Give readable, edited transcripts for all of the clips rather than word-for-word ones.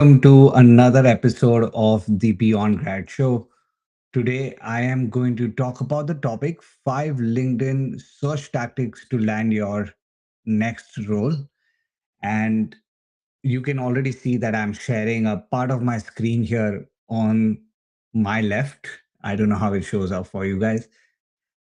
welcome to another episode of the Beyond Grad Show. Today, I am going to talk about the topic 5 LinkedIn search tactics to land your next role. And you can already see that I'm sharing a part of my screen here on my left. I don't know how it shows up for you guys,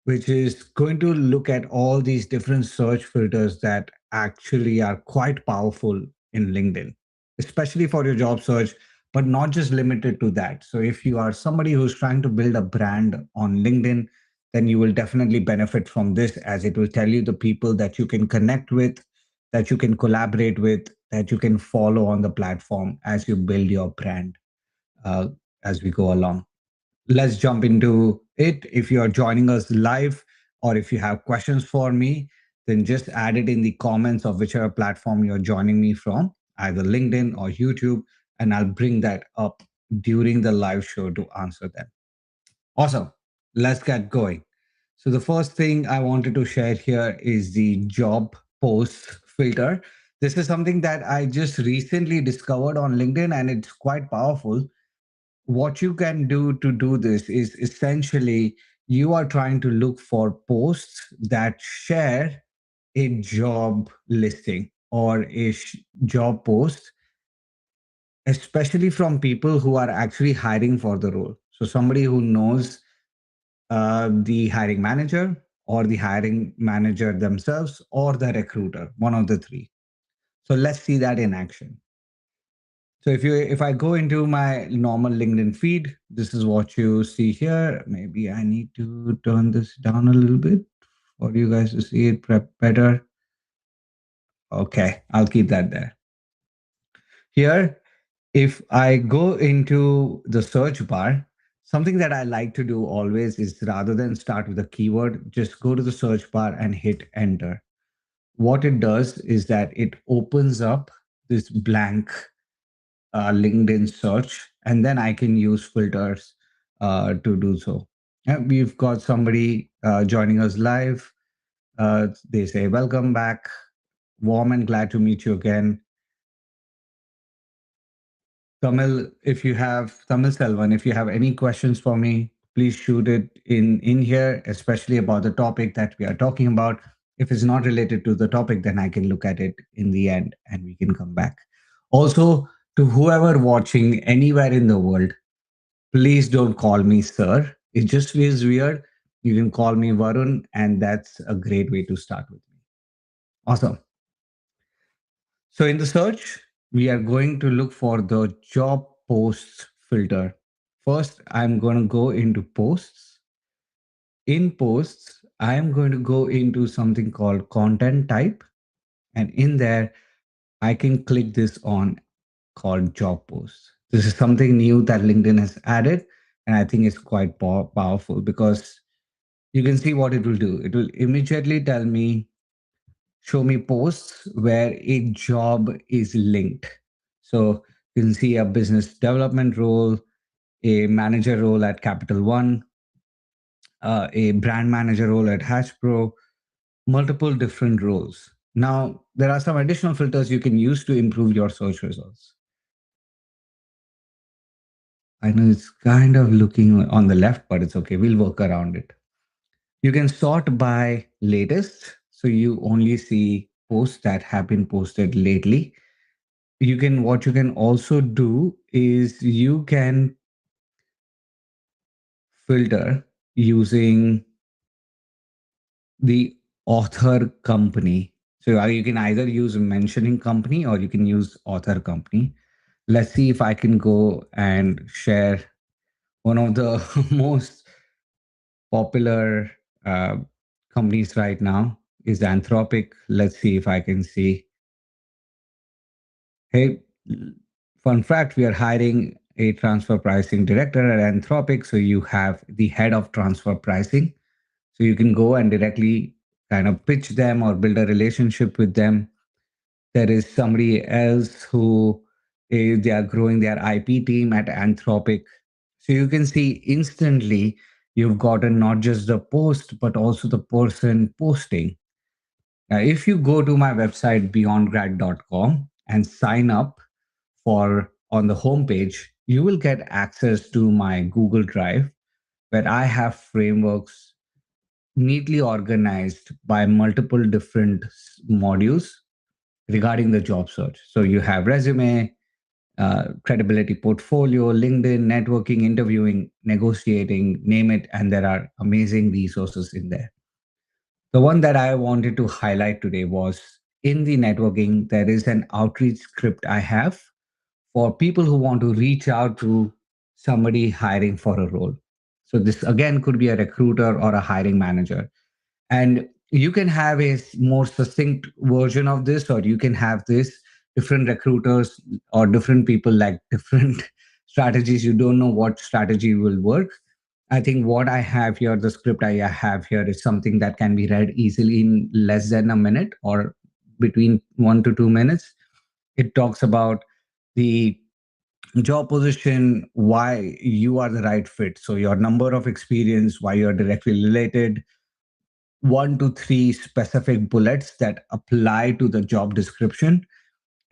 which is going to look at all these different search filters that actually are quite powerful in LinkedIn, especially for your job search, but not just limited to that. So, if you are somebody who's trying to build a brand on LinkedIn, then you will definitely benefit from this as it will tell you the people that you can connect with, that you can collaborate with, that you can follow on the platform as you build your brand uh, as we go along. Let's jump into it. If you are joining us live or if you have questions for me, then just add it in the comments of whichever platform you're joining me from, either LinkedIn or YouTube, and I'll bring that up during the live show to answer them. Awesome. Let's get going. So, the first thing I wanted to share here is the job post filter. This is something that I just recently discovered on LinkedIn and it's quite powerful. What you can do to do this is essentially you are trying to look for posts that share a job listing or a job post, especially from people who are actually hiring for the role. So somebody who knows the hiring manager or the hiring manager themselves or the recruiter, one of the three. So let's see that in action. So if I go into my normal LinkedIn feed, this is what you see here. Maybe I need to turn this down a little bit for you guys to see it better. Okay, I'll keep that there. Here, if I go into the search bar, something that I like to do always is rather than start with a keyword, just go to the search bar and hit enter. What it does is that it opens up this blank LinkedIn search, and then I can use filters to do so. We've got somebody joining us live. They say, "Welcome back. Warm and glad to meet you again." Tamil Selvan, if you have any questions for me, please shoot it in here, especially about the topic that we are talking about. If it's not related to the topic, then I can look at it in the end and we can come back. Also, to whoever watching anywhere in the world, please don't call me sir. It just feels weird. You can call me Varun, and that's a great way to start with me. Awesome. So in the search, we are going to look for the job posts filter. First, I'm going to go into posts. In posts, I'm going to go into something called content type. And in there, I can click this on called job posts. This is something new that LinkedIn has added. And I think it's quite powerful because you can see what it will do. It will immediately tell me, show me posts where a job is linked. So you can see a business development role, a manager role at Capital One, a brand manager role at Pro, multiple different roles. Now, there are some additional filters you can use to improve your search results. I know it's kind of looking on the left, but it's okay. We'll work around it. You can sort by latest. So you only see posts that have been posted lately. What you can also do is you can filter using the author company. So you can either use mentioning company or you can use author company. Let's see if I can go and share one of the most popular uh, companies right now is Anthropic. Let's see if I can see. Hey, fun fact, we are hiring a transfer pricing director at Anthropic. So you have the head of transfer pricing. So you can go and directly kind of pitch them or build a relationship with them. There is somebody else who they are growing their IP team at Anthropic. So you can see instantly you've gotten not just the post, but also the person posting. Now, if you go to my website, beyondgrad.com, and sign up for on the homepage, you will get access to my Google Drive where I have frameworks neatly organized by multiple different modules regarding the job search. So you have resume, credibility portfolio, LinkedIn, networking, interviewing, negotiating, name it, and there are amazing resources in there. The one that I wanted to highlight today was in the networking, there is an outreach script I have for people who want to reach out to somebody hiring for a role. So this again could be a recruiter or a hiring manager. And you can have a more succinct version of this, or you can have this different recruiters or different people like different strategies. You don't know what strategy will work. I think what I have here, the script I have here, is something that can be read easily in less than a minute or between 1 to 2 minutes. It talks about the job position, why you are the right fit. So, your number of experience, why you're directly related, 1 to 3 specific bullets that apply to the job description.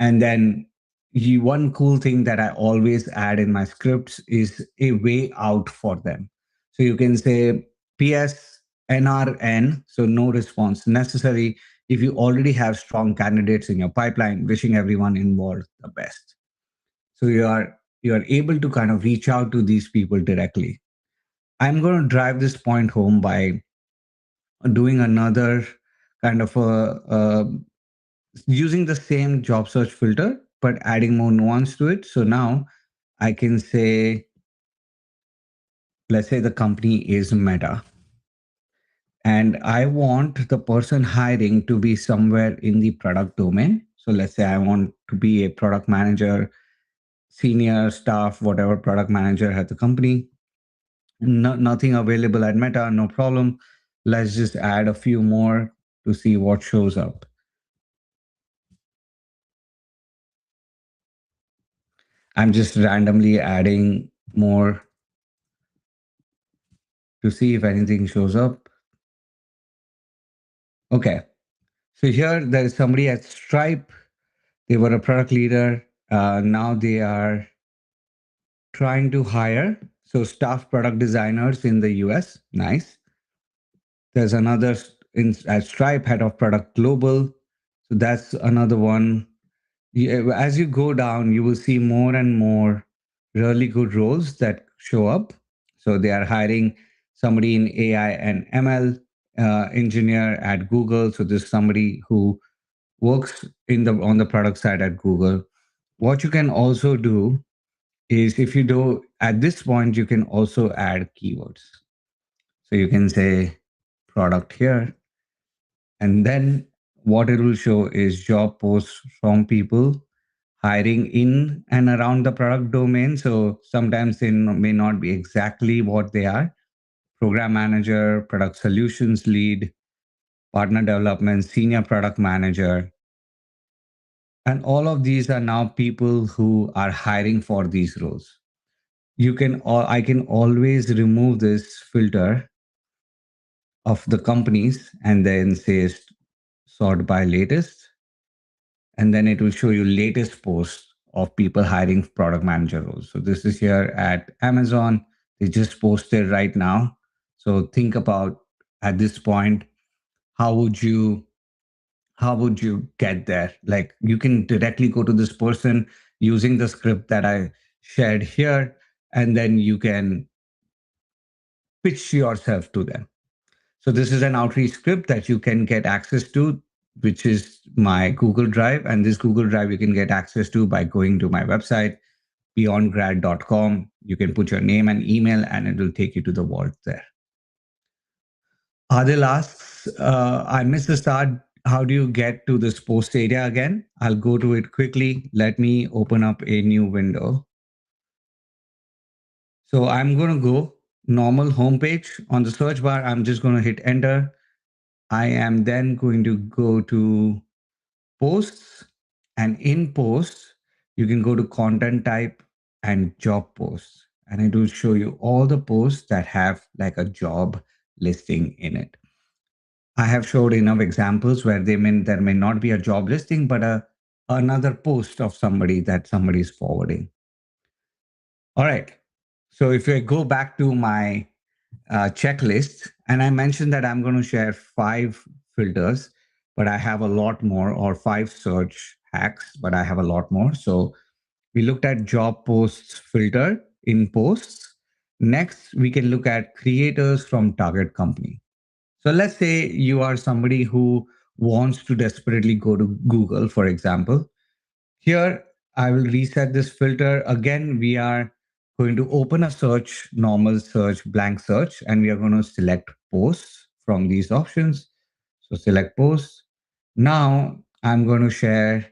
And then one cool thing that I always add in my scripts is a way out for them. So you can say PS NRN, so no response necessary. If you already have strong candidates in your pipeline, wishing everyone involved the best. So you are able to kind of reach out to these people directly. I'm going to drive this point home by doing another kind of using the same job search filter but adding more nuance to it. So now I can say, let's say the company is Meta, and I want the person hiring to be somewhere in the product domain. So let's say I want to be a product manager, senior staff, whatever product manager at the company. Nothing available at Meta, no problem. Let's just add a few more to see what shows up. I'm just randomly adding more to see if anything shows up. Okay. So here there is somebody at Stripe. They were a product leader. Now they are trying to hire. So staff product designers in the US. Nice. There's another at Stripe, head of product global. So that's another one. As you go down, you will see more and more really good roles that show up. So they are hiring somebody in AI and ML engineer at Google. So there's somebody who works in the on the product side at Google. What you can also do is if you do at this point, you can also add keywords. So you can say product here, and then what it will show is job posts from people hiring in and around the product domain. So sometimes they may not be exactly what they are. Program manager, product solutions lead, partner development, senior product manager. And all of these are now people who are hiring for these roles. I can always remove this filter of the companies and then say sort by latest. And then it will show you latest posts of people hiring product manager roles. So this is here at Amazon. They just posted right now. So think about at this point, how would you get there? Like you can directly go to this person using the script that I shared here, and then you can pitch yourself to them. So this is an outreach script that you can get access to, which is my Google Drive. And this Google Drive you can get access to by going to my website, beyondgrad.com. You can put your name and email, and it will take you to the vault there. Adil asks, I missed the start. How do you get to this post area again? I'll go to it quickly. Let me open up a new window. So I'm going to go normal homepage. On the search bar, I'm just going to hit enter. I am then going to go to posts, and in posts, you can go to content type and job posts, and it will show you all the posts that have like a job listing in it. I have showed enough examples where there may not be a job listing, but another post of somebody that somebody is forwarding. All right. So if I go back to my checklist, and I mentioned that I'm going to share five filters, but I have a lot more, or five search hacks, but I have a lot more. So we looked at job posts filter in posts. Next, we can look at creators from target company. So let's say you are somebody who wants to desperately go to Google, for example. Here, I will reset this filter. Again, we are going to open a search, normal search, blank search, and we are going to select posts from these options. So select posts. Now I'm going to share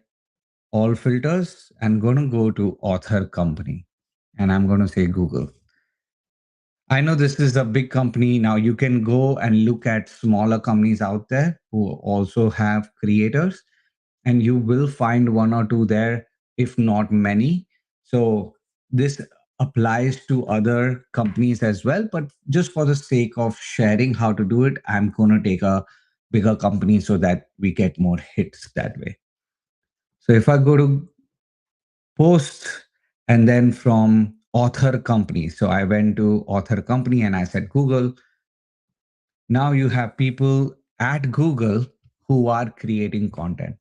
all filters. I'm going to go to author company and I'm going to say Google. I know this is a big company. Now you can go and look at smaller companies out there who also have creators, and you will find one or two there, if not many. So this applies to other companies as well. But just for the sake of sharing how to do it, I'm going to take a bigger company so that we get more hits that way. So if I go to posts and then from author company, so I went to author company and I said Google. Now you have people at Google who are creating content.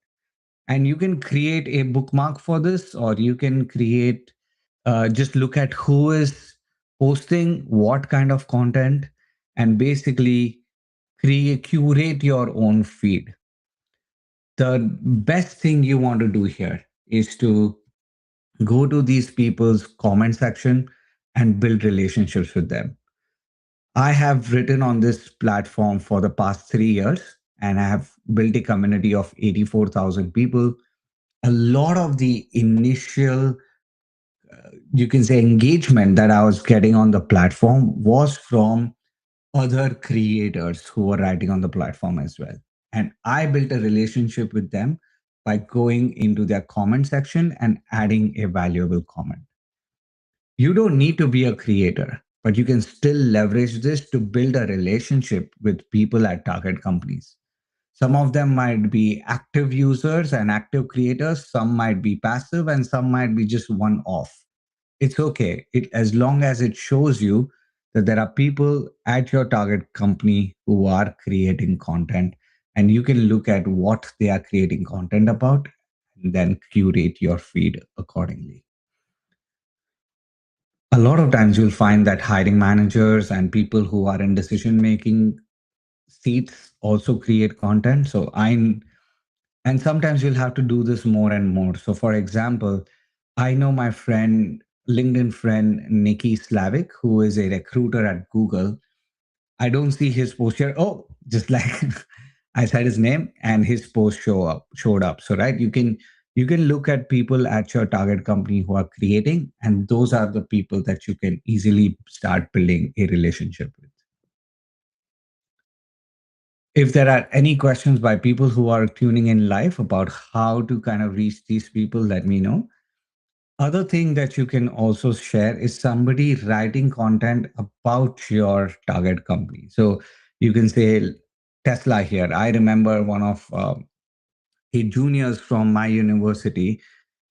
And you can create a bookmark for this, or you can create, just look at who is posting what kind of content, and basically curate your own feed. The best thing you want to do here is to go to these people's comment section and build relationships with them. I have written on this platform for the past 3 years, and I have built a community of 84,000 people. A lot of the initial, you can say, engagement that I was getting on the platform was from other creators who were writing on the platform as well. And I built a relationship with them by going into their comment section and adding a valuable comment. You don't need to be a creator, but you can still leverage this to build a relationship with people at target companies. Some of them might be active users and active creators, some might be passive, and some might be just one off. It's okay. As long as it shows you that there are people at your target company who are creating content, and you can look at what they are creating content about and then curate your feed accordingly. A lot of times you'll find that hiring managers and people who are in decision making seats also create content. And sometimes you'll have to do this more and more. So, for example, I know my friend, LinkedIn friend, Nikki Slavik, who is a recruiter at Google. I don't see his post here. Oh, just like I said his name and his post showed up. So, right, you can look at people at your target company who are creating, and those are the people that you can easily start building a relationship with. If there are any questions by people who are tuning in live about how to kind of reach these people, let me know. Other thing that you can also share is somebody writing content about your target company. So you can say Tesla here. I remember one of the juniors from my university.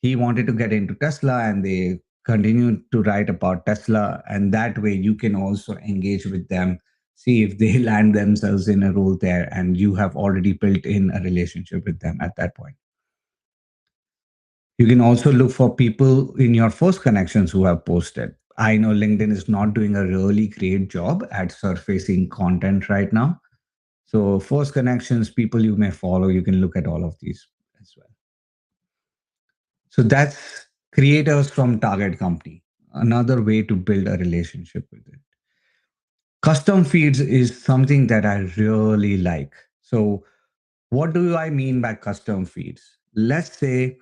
He wanted to get into Tesla, and they continued to write about Tesla. And that way, you can also engage with them, see if they land themselves in a role there, and you have already built in a relationship with them at that point. You can also look for people in your first connections who have posted. I know LinkedIn is not doing a really great job at surfacing content right now. So, first connections, people you may follow, you can look at all of these as well. So, that's creators from target company, another way to build a relationship with it. Custom feeds is something that I really like. So, what do I mean by custom feeds? Let's say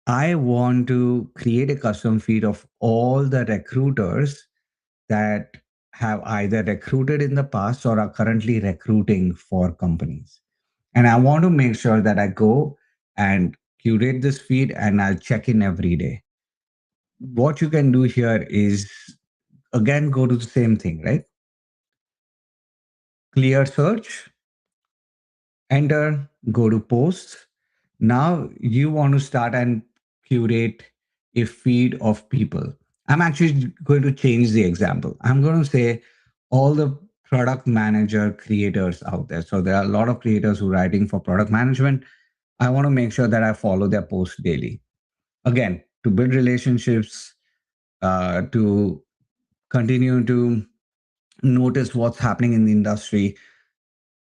I want to create a custom feed of all the recruiters that have either recruited in the past or are currently recruiting for companies. And I want to make sure that I go and curate this feed and I'll check in every day. What you can do here is again go to the same thing, right? Clear search, enter, go to posts. Now you want to start and curate a feed of people. I'm actually going to change the example. I'm going to say all the product manager creators out there. So there are a lot of creators who are writing for product management. I want to make sure that I follow their posts daily. Again, to build relationships, to continue to notice what's happening in the industry.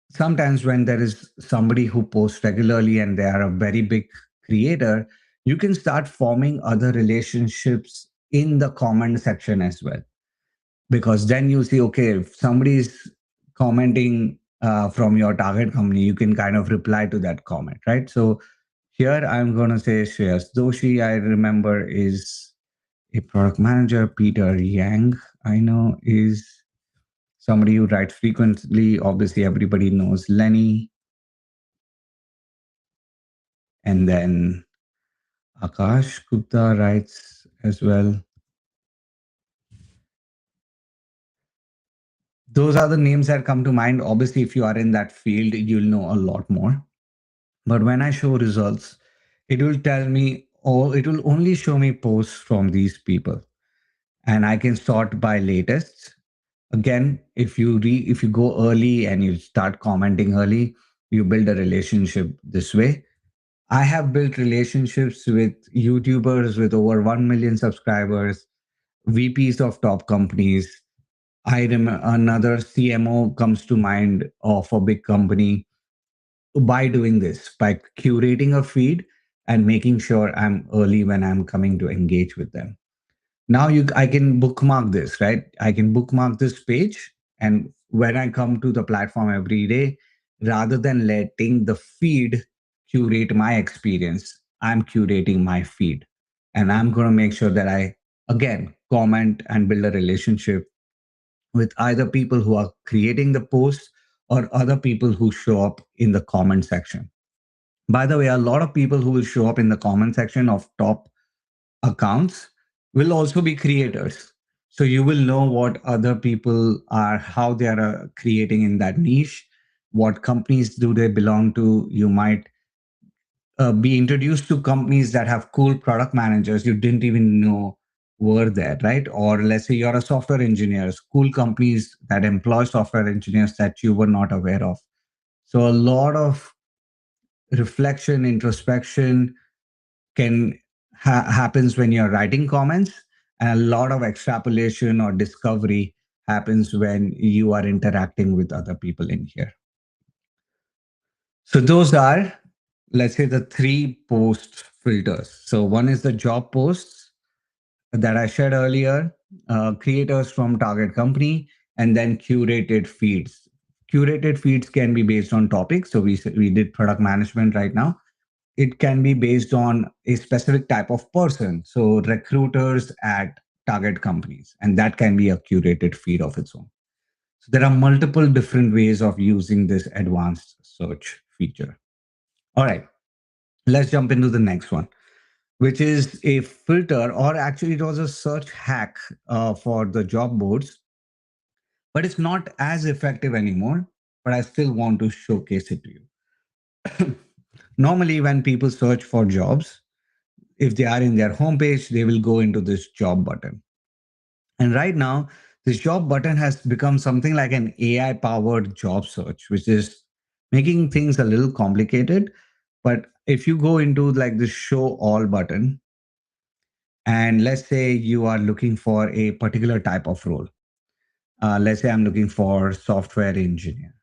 Sometimes when there is somebody who posts regularly and they are a very big creator, you can start forming other relationships in the comment section as well, because then you see, okay, if somebody is commenting from your target company, you can kind of reply to that comment, right? So here I'm going to say Shreyas Doshi, I remember, is a product manager. Peter Yang, I know, is somebody who writes frequently. Obviously everybody knows Lenny. And then Akash Gupta writes as well. Those are the names that come to mind. Obviously, if you are in that field, you'll know a lot more. But when I show results, it will tell me, or it will only show me posts from these people. And I can sort by latest. Again, if you go early and you start commenting early, you build a relationship this way. I have built relationships with YouTubers with over 1 million subscribers, VPs of top companies. I remember another CMO comes to mind of a big company by doing this, by curating a feed and making sure I'm early when I'm coming to engage with them. Now I can bookmark this, right? I can bookmark this page, and when I come to the platform every day, rather than letting the feed curate my experience, I'm curating my feed, and I'm going to make sure that I again comment and build a relationship with either people who are creating the posts or other people who show up in the comment section. By the way, a lot of people who will show up in the comment section of top accounts will also be creators. So you will know what other people are, how they are creating in that niche, what companies do they belong to. You might be introduced to companies that have cool product managers you didn't even know were there, right? Or let's say you're a software engineer, cool companies that employ software engineers that you were not aware of. So a lot of reflection, introspection can happens when you're writing comments, and a lot of extrapolation or discovery happens when you are interacting with other people in here. So those are, let's say, the three post filters. So one is the job posts that I shared earlier, creators from target company, and then curated feeds. Curated feeds can be based on topics. So we did product management right now. It can be based on a specific type of person. So recruiters at target companies, and that can be a curated feed of its own. So there are multiple different ways of using this advanced search feature. All right, let's jump into the next one, which is a filter, or actually, it was a search hack for the job boards, but it's not as effective anymore. But I still want to showcase it to you. Normally, when people search for jobs, if they are in their homepage, they will go into this job button. And right now, this job button has become something like an AI powered job search, which is making things a little complicated. But if you go into like the show all button, and let's say you are looking for a particular type of role, let's say I'm looking for software engineer,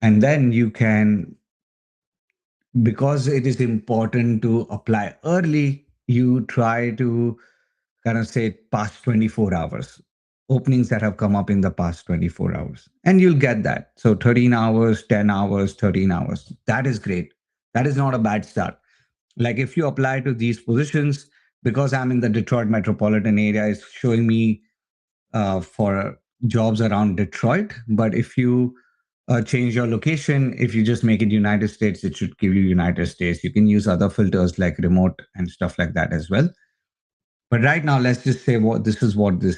and then you can, because it is important to apply early, you try to kind of say past 24 hours, openings that have come up in the past 24 hours, and you'll get that. So 13 hours, 10 hours, 13 hours, that is great. That is not a bad start. Like if you apply to these positions, because I'm in the Detroit metropolitan area, it's showing me for jobs around Detroit. But if you change your location, if you just make it United States, it should give you United States. You can use other filters like remote and stuff like that as well. But right now, let's just say what this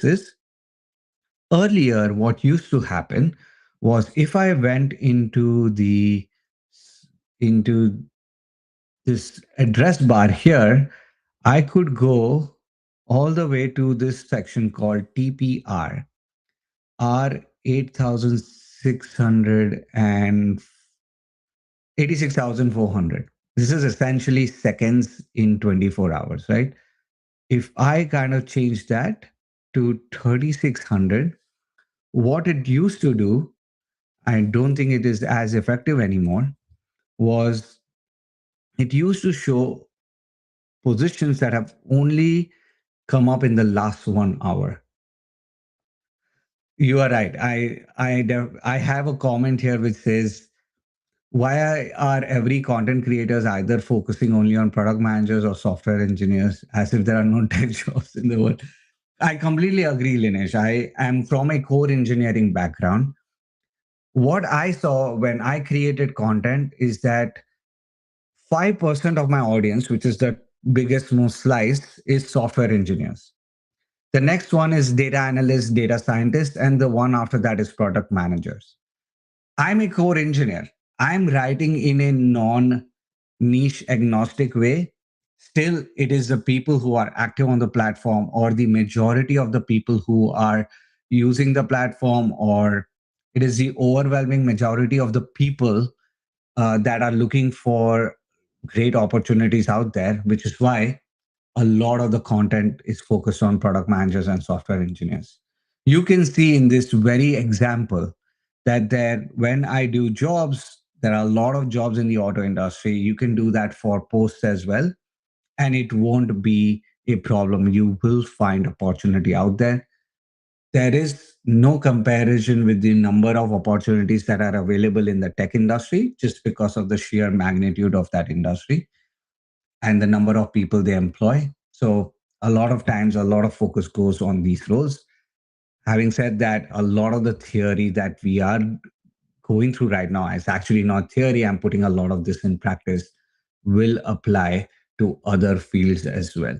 is. Earlier, what used to happen was if I went into this address bar here, I could go all the way to this section called TPR, R 8600 and 86,400. This is essentially seconds in 24 hours, right? If I kind of change that to 3600, what it used to do, I don't think it is as effective anymore, was it used to show positions that have only come up in the last 1 hour. You are right. I have a comment here which says, why are every content creators either focusing only on product managers or software engineers, as if there are no tech jobs in the world? I completely agree, Linesh. I am from a core engineering background. What I saw when I created content is that 5% of my audience, which is the biggest, most slice, is software engineers. The next one is data analysts, data scientists, and the one after that is product managers. I'm a core engineer. I'm writing in a non niche agnostic way. Still, it is the people who are active on the platform, or the majority of the people who are using the platform, or it is the overwhelming majority of the people that are looking for great opportunities out there, which is why a lot of the content is focused on product managers and software engineers. You can see in this very example that there, when I do jobs, there are a lot of jobs in the auto industry. You can do that for posts as well, and it won't be a problem. You will find opportunity out there. There is no comparison with the number of opportunities that are available in the tech industry, just because of the sheer magnitude of that industry and the number of people they employ. So a lot of times, a lot of focus goes on these roles. Having said that, a lot of the theory that we are going through right now is actually not theory. I'm putting a lot of this in practice, will apply to other fields as well.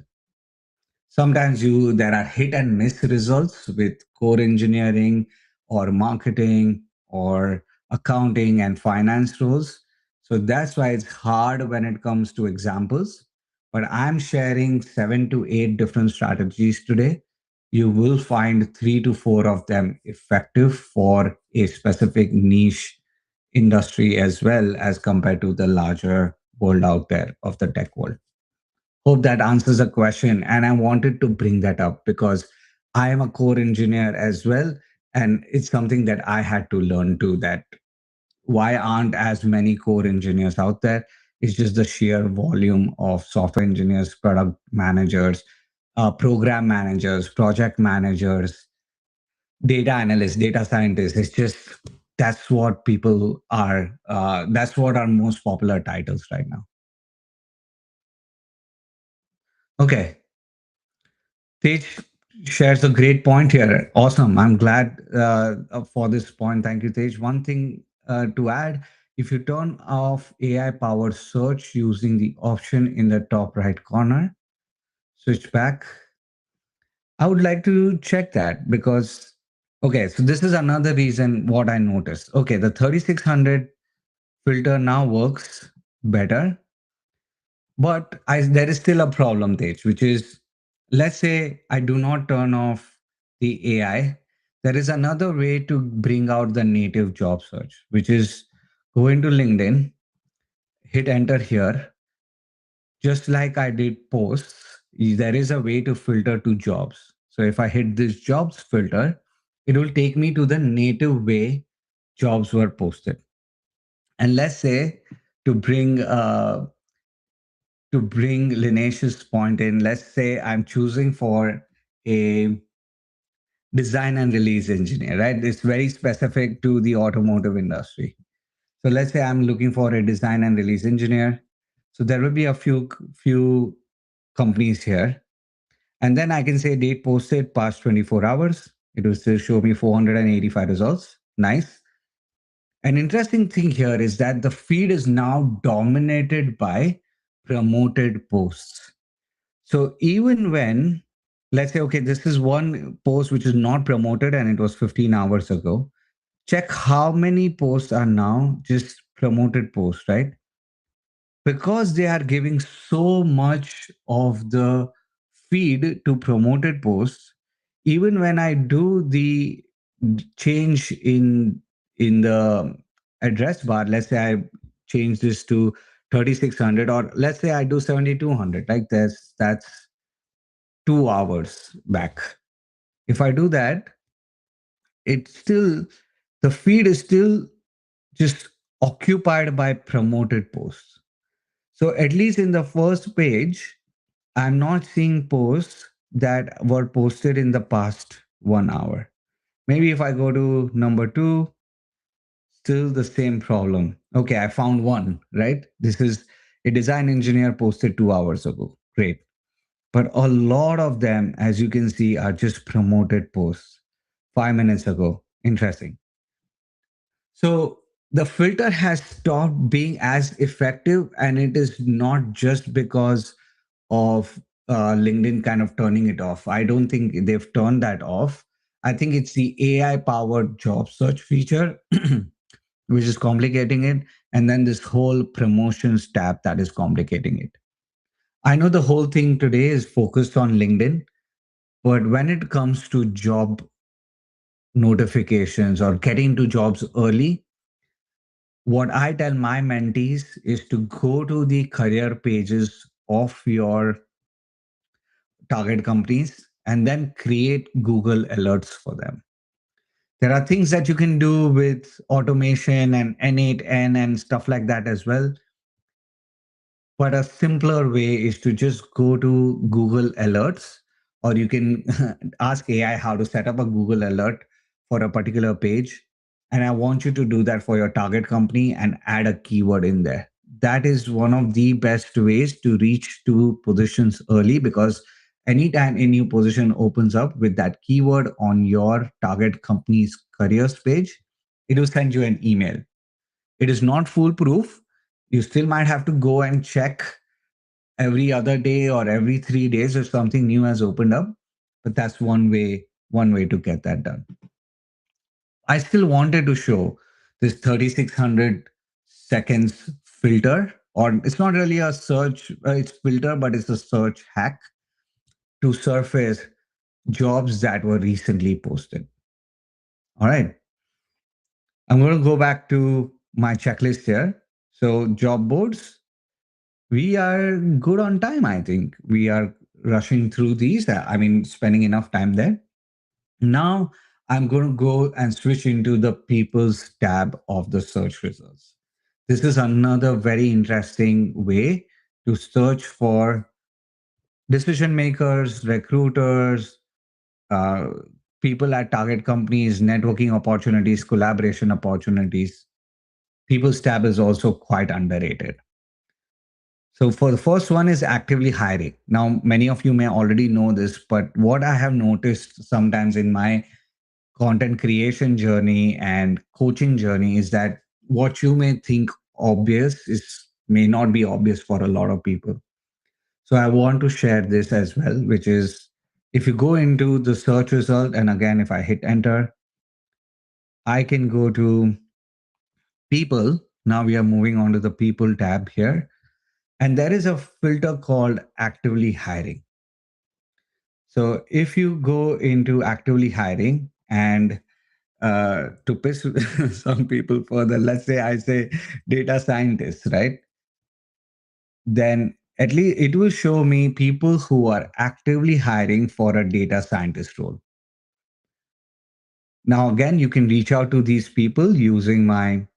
Sometimes there are hit and miss results with core engineering or marketing or accounting and finance roles. So that's why it's hard when it comes to examples. But I'm sharing 7 to 8 different strategies today. You will find 3 to 4 of them effective for a specific niche industry, as well as compared to the larger world out there of the tech world. Hope that answers the question. And I wanted to bring that up because I am a core engineer as well. And it's something that I had to learn too, that why aren't as many core engineers out there? It's just the sheer volume of software engineers, product managers, program managers, project managers, data analysts, data scientists. It's just that's what people are, that's what are most popular titles right now. Okay. Tej shares a great point here. Awesome. I'm glad for this point. Thank you, Tej. One thing to add, if you turn off AI powered search using the option in the top right corner, switch back. I would like to check that because, okay, so this is another reason what I noticed. Okay, the 3600 filter now works better. But there is still a problem, Tej, which is, let's say I do not turn off the AI. There is another way to bring out the native job search, which is go into LinkedIn, hit enter here. Just like I did posts, there is a way to filter to jobs. So if I hit this jobs filter, it will take me to the native way jobs were posted. And let's say to bring Linesh's point in, let's say I'm choosing for a design and release engineer, right? It's very specific to the automotive industry. So let's say I'm looking for a design and release engineer. So there will be a few companies here. And then I can say date posted past 24 hours. It will still show me 485 results. Nice. An interesting thing here is that the feed is now dominated by promoted posts. So even when, let's say, okay, this is one post which is not promoted and it was 15 hours ago, check how many posts are now just promoted posts, right? because they are giving so much of the feed to promoted posts. Even when I do the change in the address bar, let's say I change this to 3600, or let's say I do 7200, like that's 2 hours back. If I do that, it's still, the feed is still just occupied by promoted posts. So at least in the first page, I'm not seeing posts that were posted in the past 1 hour. Maybe if I go to number two, still the same problem. Okay, I found one, right? This is a design engineer posted 2 hours ago. Great. But a lot of them, as you can see, are just promoted posts 5 minutes ago. Interesting. So the filter has stopped being as effective, and it is not just because of LinkedIn kind of turning it off. I don't think they've turned that off. I think it's the AI powered job search feature, which is complicating it. And then this whole promotions tab that is complicating it. I know the whole thing today is focused on LinkedIn, but when it comes to job notifications or getting to jobs early, what I tell my mentees is to go to the career pages of your target companies and then create Google alerts for them. There are things that you can do with automation and N8N and stuff like that as well. But a simpler way is to just go to Google Alerts, or you can ask AI how to set up a Google Alert for a particular page. And I want you to do that for your target company and add a keyword in there. That is one of the best ways to reach to positions early, because anytime a new position opens up with that keyword on your target company's careers page, it will send you an email. It is not foolproof. You still might have to go and check every other day or every 3 days if something new has opened up. But that's one way to get that done. I still wanted to show this 3600 seconds filter, or it's not really a search, it's filter, but it's a search hack to surface jobs that were recently posted. All right. I'm going to go back to my checklist here. So, job boards, we are good on time, I think. We are rushing through these. I mean, spending enough time there. Now, I'm going to go and switch into the people's tab of the search results. This is another very interesting way to search for decision makers, recruiters, uh, people at target companies, networking opportunities, collaboration opportunities. People's tab is also quite underrated. So for the first one is actively hiring. Now, many of you may already know this, but what I have noticed sometimes in my content creation journey and coaching journey is that what you may think obvious is may not be obvious for a lot of people. So I want to share this as well, which is if you go into the search result, and again, if I hit enter, I can go to people. Now we are moving on to the people tab here. And there is a filter called actively hiring. So if you go into actively hiring and to piss some people further, let's say I say data scientists, right? Then at least it will show me people who are actively hiring for a data scientist role. Now, again, you can reach out to these people using my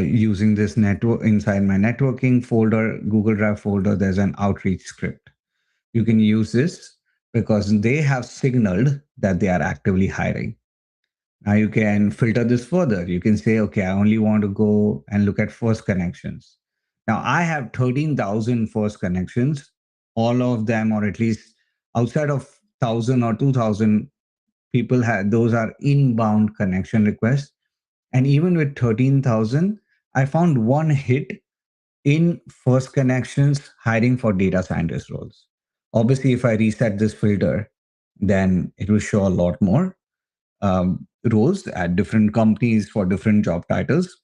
using this network inside my networking folder, Google Drive folder. There's an outreach script. You can use this because they have signaled that they are actively hiring. Now you can filter this further. You can say, okay, I only want to go and look at first connections. Now I have 13,000 first connections, all of them, or at least outside of 1,000 or 2,000 people have, those are inbound connection requests. And even with 13,000, I found one hit in first connections hiring for data scientist roles. Obviously, if I reset this filter, then it will show a lot more roles at different companies for different job titles.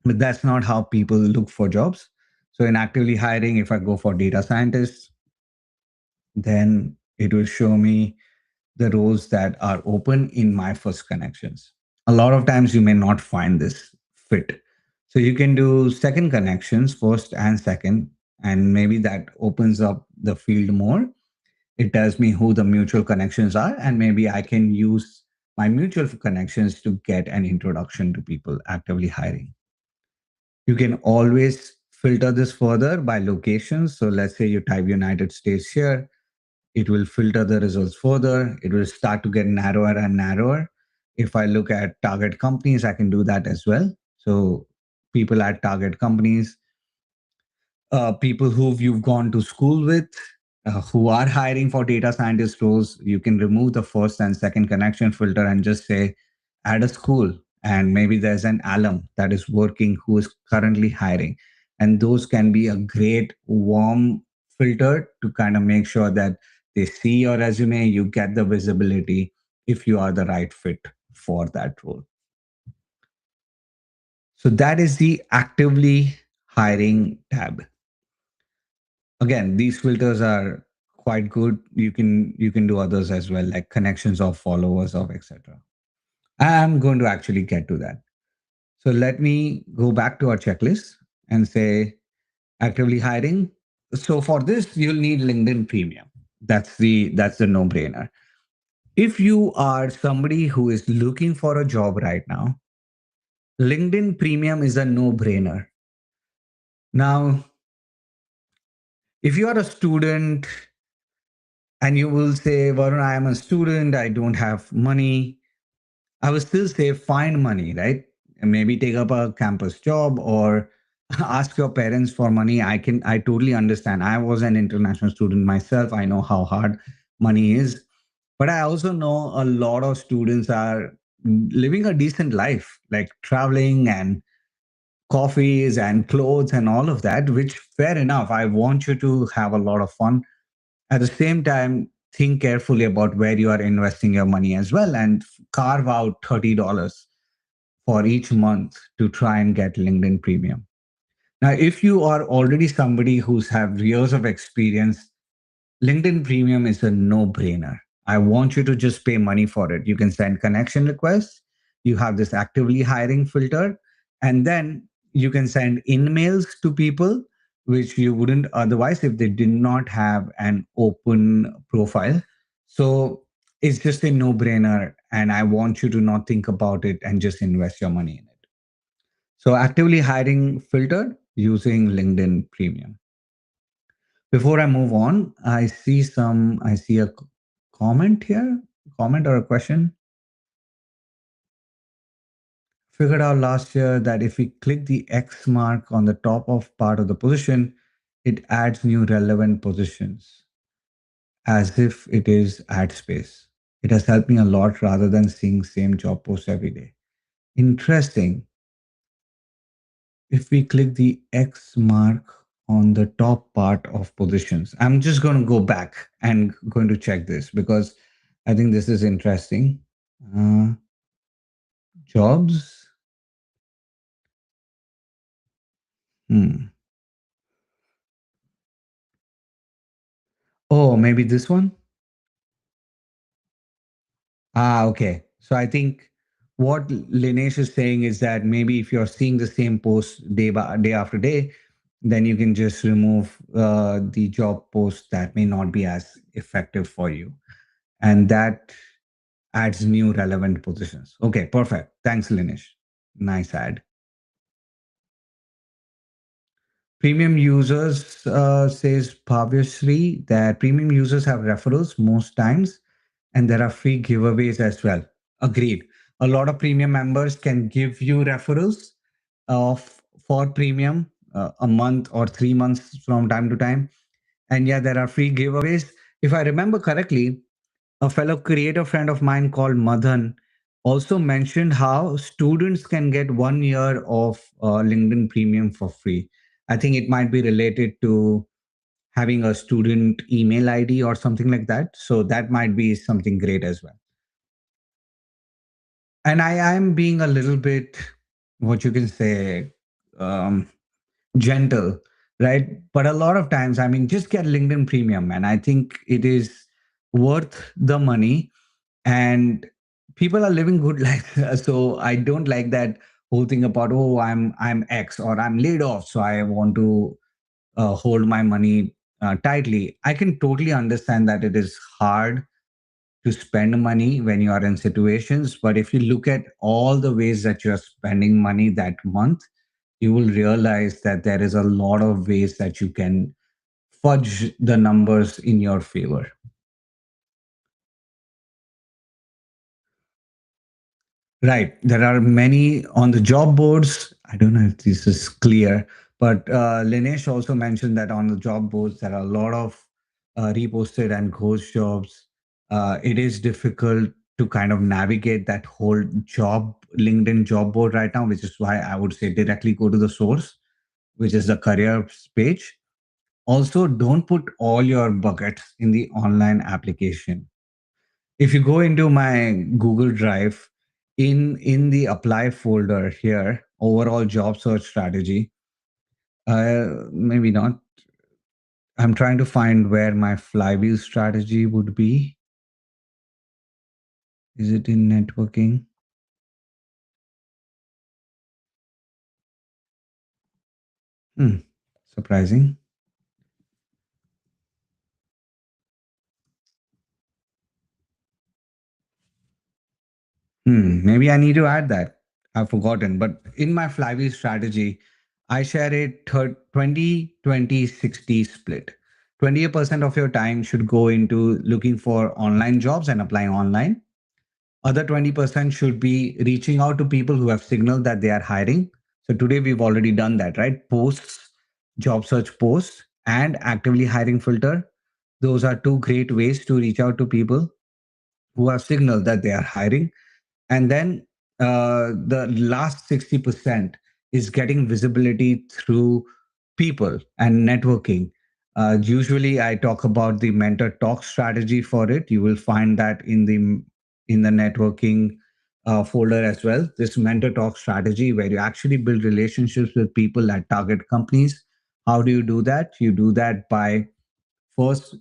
But that's not how people look for jobs. So in actively hiring, if I go for data scientists, then it will show me the roles that are open in my first connections. A lot of times you may not find this fit. So you can do second connections, first and second, and maybe that opens up the field more. It tells me who the mutual connections are, and maybe I can use my mutual connections to get an introduction to people actively hiring. You can always filter this further by locations. So let's say you type United States here, it will filter the results further. It will start to get narrower and narrower. If I look at target companies, I can do that as well. So people at target companies, people who you've gone to school with, who are hiring for data scientist roles, you can remove the first and second connection filter and just say, add a school. And maybe there's an alum that is working who is currently hiring. And those can be a great warm filter to kind of make sure that they see your resume, you get the visibility if you are the right fit for that role. So that is the actively hiring tab. Again, these filters are quite good. You can do others as well, like connections of followers of etc. I'm going to actually get to that. So let me go back to our checklist and say actively hiring. So for this you'll need LinkedIn Premium. That's the no brainer. If you are somebody who is looking for a job right now, LinkedIn Premium is a no brainer. Now, if you are a student and you will say, Varun, I am a student, I don't have money, I will still say find money, right? And maybe take up a campus job or ask your parents for money. I totally understand. I was an international student myself. I know how hard money is. But I also know a lot of students are living a decent life, like traveling and coffees and clothes and all of that, which fair enough. I want you to have a lot of fun. At the same time, think carefully about where you are investing your money as well and carve out $30 for each month to try and get LinkedIn Premium. Now, if you are already somebody who's have years of experience, LinkedIn Premium is a no-brainer. I want you to just pay money for it. You can send connection requests. You have this actively hiring filter, and then you can send emails to people which you wouldn't otherwise if they did not have an open profile. So it's just a no-brainer, and I want you to not think about it and just invest your money in it. So actively hiring filter using LinkedIn Premium. Before I move on, I see a comment here, comment or a question. Figured out last year that if we click the X mark on the top of part of the position, it adds new relevant positions as if it is ad space. It has helped me a lot rather than seeing same job posts every day. Interesting. If we click the X mark on the top part of positions, I'm just going to go back and going to check this because I think this is interesting. Uh, Jobs. Hmm. Oh, maybe this one. Okay. So I think what Linesh is saying is that maybe if you're seeing the same post day after day, then you can just remove the job post that may not be as effective for you. And that adds new relevant positions. Okay, perfect. Thanks, Linesh. Nice ad. Premium users says Bhavyasri that premium users have referrals most times and there are free giveaways as well. Agreed. A lot of premium members can give you referrals of for premium a month or 3 months from time to time. And yeah, there are free giveaways. If I remember correctly, a fellow creator friend of mine called Madhan also mentioned how students can get 1 year of LinkedIn Premium for free. I think it might be related to having a student email ID or something like that. So that might be something great as well. And I am being a little bit, what you can say, um, gentle right? But a lot of times, I mean, just get LinkedIn Premium, and I think it is worth the money. And people are living good life. So I don't like that whole thing about, oh, I'm X or I'm laid off, so I want to hold my money tightly. I can totally understand that it is hard to spend money when you are in situations, but if you look at all the ways that you're spending money that month, you will realize that there is a lot of ways that you can fudge the numbers in your favor. Right. There are many on the job boards. I don't know if this is clear, but Linesh also mentioned that on the job boards, there are a lot of reposted and ghost jobs. It is difficult to kind of navigate that whole job, LinkedIn job board right now, which is why I would say directly go to the source, which is the careers page. Also, don't put all your buckets in the online application. If you go into my Google Drive, in the apply folder here, overall job search strategy, maybe not. I'm trying to find where my flywheel strategy would be. Is it in networking? Hmm, surprising. Maybe I need to add that. I've forgotten. But in my flywheel strategy, I share a 20-20-60 split. 20% of your time should go into looking for online jobs and applying online. Other 20% should be reaching out to people who have signaled that they are hiring. So today we've already done that, right? Posts, job search posts, and actively hiring filter. Those are two great ways to reach out to people who have signaled that they are hiring. And then the last 60% is getting visibility through people and networking. Usually I talk about the mentor talk strategy for it. You will find that in the networking folder as well. This mentor talk strategy where you actually build relationships with people at target companies. How do you do that? You do that by first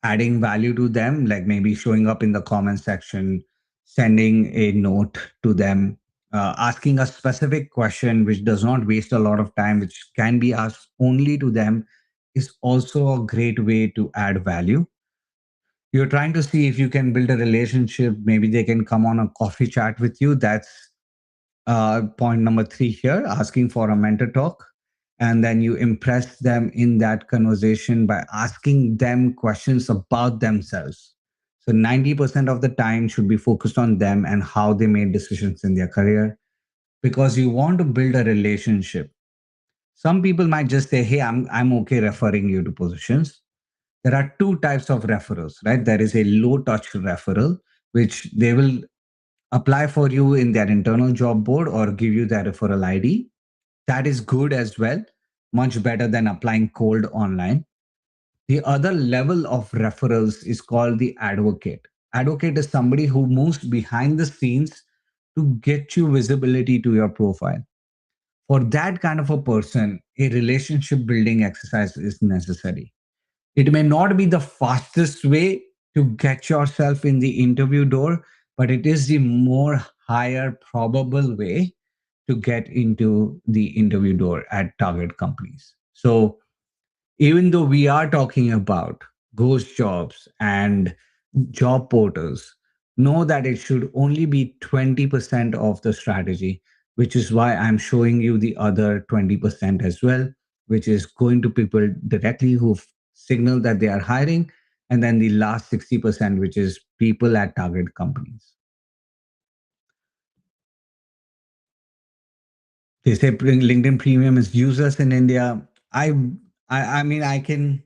adding value to them, like maybe showing up in the comment section, sending a note to them, asking a specific question which does not waste a lot of time, which can be asked only to them, is also a great way to add value. You're trying to see if you can build a relationship, maybe they can come on a coffee chat with you. That's point number three here, asking for a mentor talk. And then you impress them in that conversation by asking them questions about themselves. So 90% of the time should be focused on them and how they made decisions in their career, because you want to build a relationship. Some people might just say, hey, I'm okay referring you to positions. There are two types of referrals, right? There is a low touch referral, which they will apply for you in their internal job board or give you their referral ID. That is good as well, much better than applying cold online. The other level of referrals is called the advocate. Advocate is somebody who moves behind the scenes to get you visibility to your profile. For that kind of a person, a relationship building exercise is necessary. It may not be the fastest way to get yourself in the interview door, but it is the more higher probable way to get into the interview door at target companies. So even though we are talking about ghost jobs and job portals, know that it should only be 20% of the strategy, which is why I'm showing you the other 20% as well, which is going to people directly who've signaled that they are hiring. And then the last 60%, which is people at target companies. They say LinkedIn Premium is useless in India. I mean,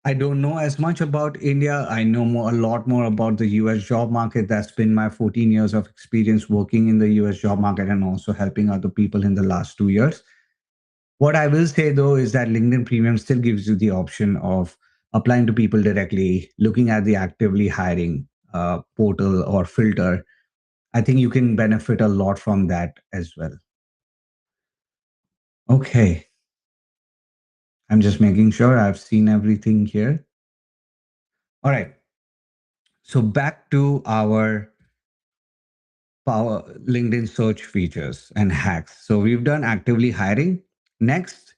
I don't know as much about India. I know a lot more about the US job market. That's been my 14 years of experience working in the US job market and also helping other people in the last 2 years. What I will say though is that LinkedIn Premium still gives you the option of applying to people directly, looking at the actively hiring portal or filter. I think you can benefit a lot from that as well. Okay. I'm just making sure I've seen everything here. All right. So back to our power LinkedIn search features and hacks. So we've done actively hiring. Next,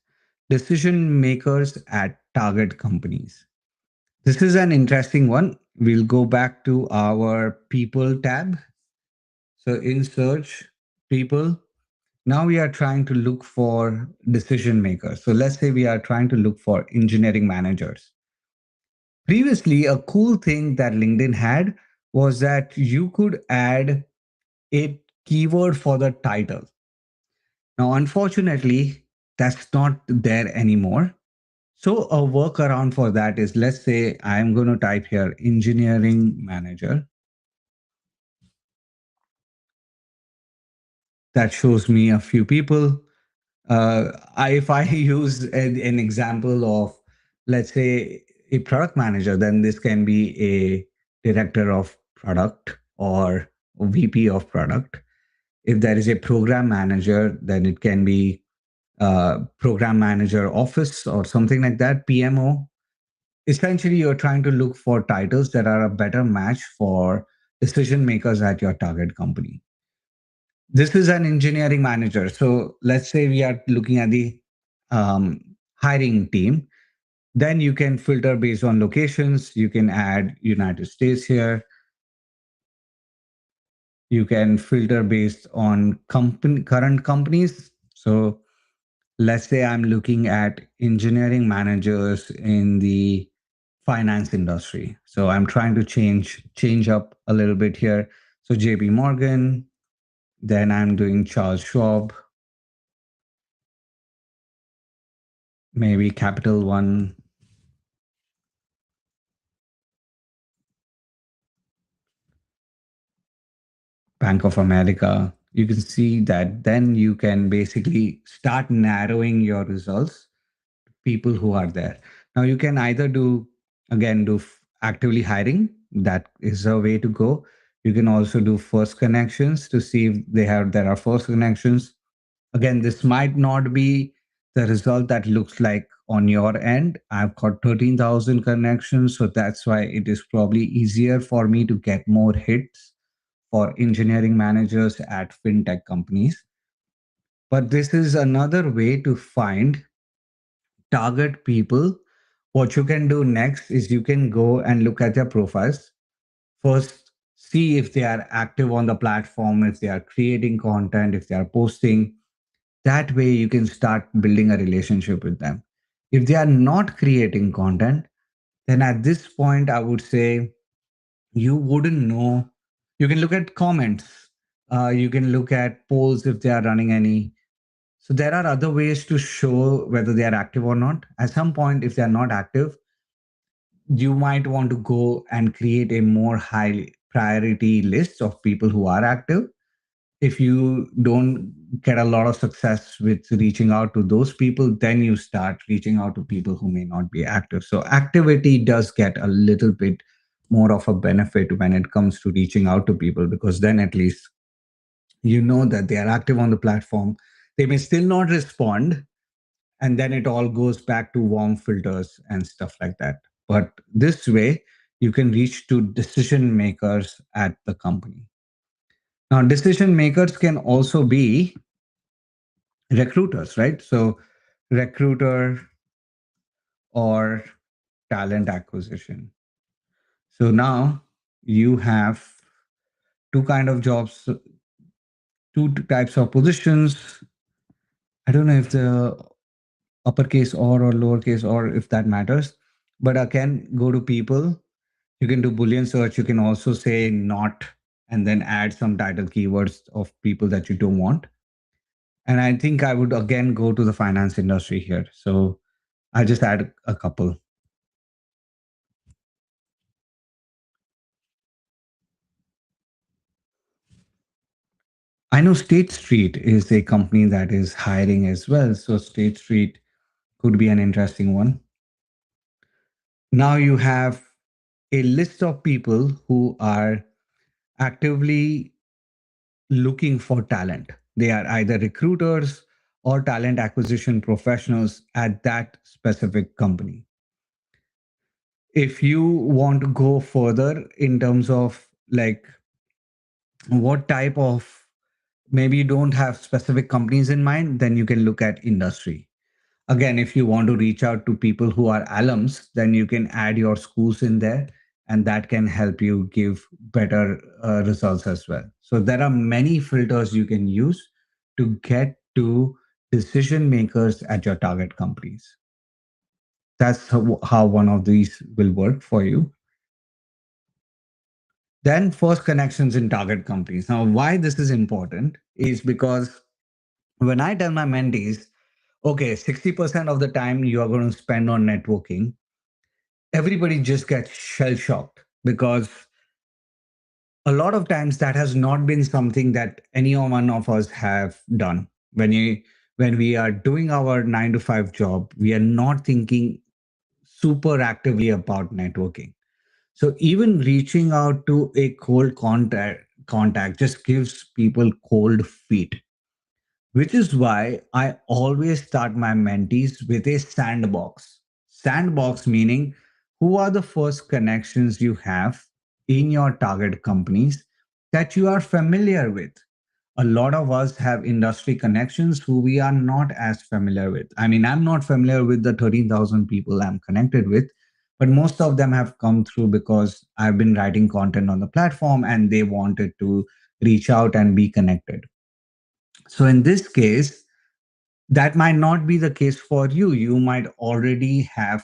decision makers at target companies. This is an interesting one. We'll go back to our people tab. So in search, people, now we are trying to look for decision makers. So let's say we are trying to look for engineering managers. Previously, a cool thing that LinkedIn had was that you could add a keyword for the title. Now, unfortunately, that's not there anymore. So, a workaround for that is, let's say I'm going to type here engineering manager. That shows me a few people. If I use an example of, let's say, a product manager, then this can be a director of product or VP of product. If there is a program manager, then it can be program manager office or something like that, PMO. Essentially, you're trying to look for titles that are a better match for decision makers at your target company. This is an engineering manager. So let's say we are looking at the um, hiring team. Then you can filter based on locations. You can add United States here. You can filter based on current companies. So let's say I'm looking at engineering managers in the finance industry. So I'm trying to change up a little bit here. So JP Morgan, then I'm doing Charles Schwab, maybe Capital One, Bank of America. You can see that then you can basically start narrowing your results, people who are there. Now you can either do, again, do actively hiring. That is a way to go. You can also do first connections to see if there are first connections. Again, this might not be the result that looks like on your end. I've got 13,000 connections, so that's why it is probably easier for me to get more hits for engineering managers at fintech companies. But this is another way to find target people. What you can do next is you can go and look at their profiles. First, see if they are active on the platform, if they are creating content, if they are posting. That way, you can start building a relationship with them. If they are not creating content, then at this point, I would say you wouldn't know. You can look at comments. You can look at polls if they are running any. So there are other ways to show whether they are active or not. At some point, if they are not active, you might want to go and create a more high priority list of people who are active. If you don't get a lot of success with reaching out to those people, then you start reaching out to people who may not be active. So activity does get a little bit more of a benefit when it comes to reaching out to people, because then at least you know that they are active on the platform. They may still not respond, and then it all goes back to warm filters and stuff like that. But this way, you can reach to decision makers at the company. Now, decision makers can also be recruiters, right? So, recruiter or talent acquisition. So now you have two kind of jobs, two types of positions. I don't know if the uppercase or lowercase or if that matters, but again, go to people. You can do Boolean search. You can also say not and then add some title keywords of people that you don't want. And I think I would again go to the finance industry here. So I'll just add a couple. I know State Street is a company that is hiring as well. So State Street could be an interesting one. Now you have a list of people who are actively looking for talent. They are either recruiters or talent acquisition professionals at that specific company. If you want to go further in terms of like what type of, maybe you don't have specific companies in mind, then you can look at industry. Again, if you want to reach out to people who are alums, then you can add your schools in there, and that can help you give better results as well. So there are many filters you can use to get to decision makers at your target companies. That's how one of these will work for you. Then first connections in target companies. Now, why this is important is because when I tell my mentees, okay, 60% of the time you are going to spend on networking, everybody just gets shell shocked because a lot of times that has not been something that any one of us have done. When we are doing our 9 to 5 job, we are not thinking super actively about networking. So even reaching out to a cold contact just gives people cold feet, which is why I always start my mentees with a sandbox. Sandbox meaning who are the first connections you have in your target companies that you are familiar with. A lot of us have industry connections who we are not as familiar with. I mean, I'm not familiar with the 13,000 people I'm connected with, but most of them have come through because I've been writing content on the platform and they wanted to reach out and be connected. So in this case, that might not be the case for you. You might already have